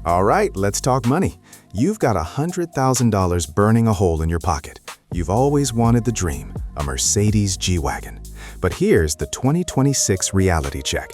All right, let's talk money. You've got $100,000 burning a hole in your pocket. You've always wanted the dream, a Mercedes G-Wagon. But here's the 2026 reality check.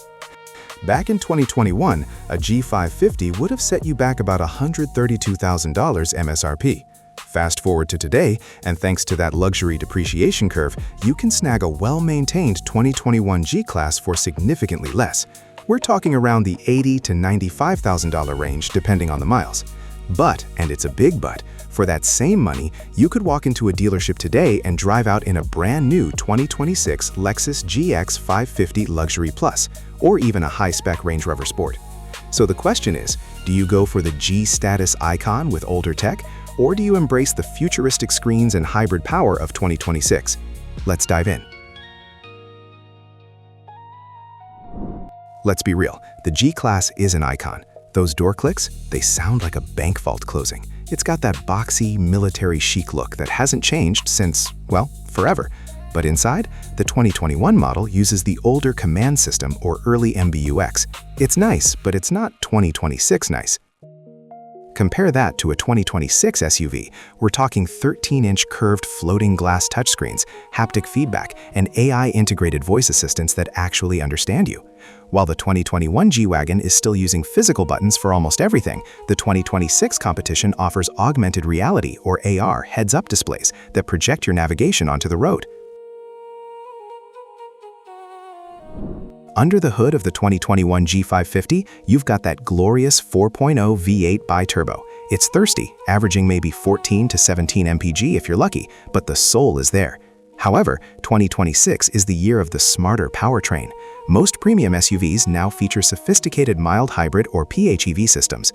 Back in 2021, a G550 would have set you back about $132,000 MSRP. Fast forward to today, and thanks to that luxury depreciation curve, you can snag a well-maintained 2021 G-Class for significantly less. We're talking around the $80,000 to $95,000 range depending on the miles. But, and it's a big but, for that same money, you could walk into a dealership today and drive out in a brand new 2026 Lexus GX550 Luxury Plus, or even a high-spec Range Rover Sport. So the question is, do you go for the G-status icon with older tech, or do you embrace the futuristic screens and hybrid power of 2026? Let's dive in. Let's be real, the G-Class is an icon. Those door clicks, they sound like a bank vault closing. It's got that boxy, military chic look that hasn't changed since, well, forever. But inside, the 2021 model uses the older command system or early MBUX. It's nice, but it's not 2026 nice. Compare that to a 2026 SUV. We're talking 13-inch curved floating glass touchscreens, haptic feedback, and AI-integrated voice assistants that actually understand you. While the 2021 G-Wagon is still using physical buttons for almost everything, the 2026 competition offers augmented reality or AR heads-up displays that project your navigation onto the road. Under the hood of the 2021 G550, you've got that glorious 4.0 V8 bi-turbo. It's thirsty, averaging maybe 14 to 17 mpg if you're lucky, but the soul is there. However, 2026 is the year of the smarter powertrain. Most premium SUVs now feature sophisticated mild hybrid or PHEV systems.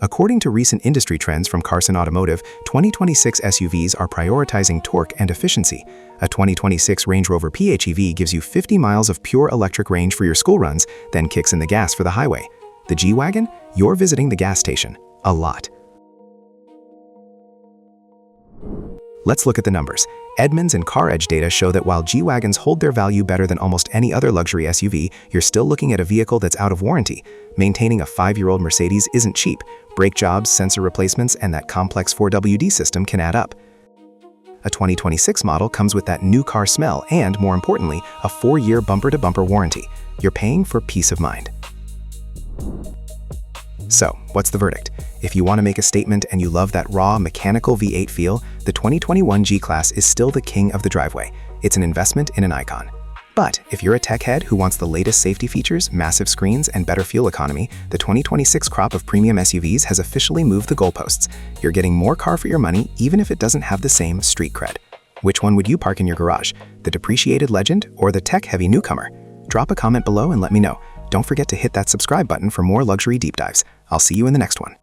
According to recent industry trends from Carson Automotive, 2026 SUVs are prioritizing torque and efficiency. A 2026 Range Rover PHEV gives you 50 miles of pure electric range for your school runs, then kicks in the gas for the highway. The G-Wagon? You're visiting the gas station. A lot. Let's look at the numbers. Edmunds and CarEdge data show that while G-Wagons hold their value better than almost any other luxury SUV, you're still looking at a vehicle that's out of warranty. Maintaining a 5-year-old Mercedes isn't cheap. Brake jobs, sensor replacements, and that complex 4WD system can add up. A 2026 model comes with that new car smell and, more importantly, a 4-year bumper-to-bumper warranty. You're paying for peace of mind. So, what's the verdict? If you want to make a statement and you love that raw, mechanical V8 feel, the 2021 G-Class is still the king of the driveway. It's an investment in an icon. But if you're a tech head who wants the latest safety features, massive screens, and better fuel economy, the 2026 crop of premium SUVs has officially moved the goalposts. You're getting more car for your money, even if it doesn't have the same street cred. Which one would you park in your garage? The depreciated legend or the tech-heavy newcomer? Drop a comment below and let me know. Don't forget to hit that subscribe button for more luxury deep dives. I'll see you in the next one.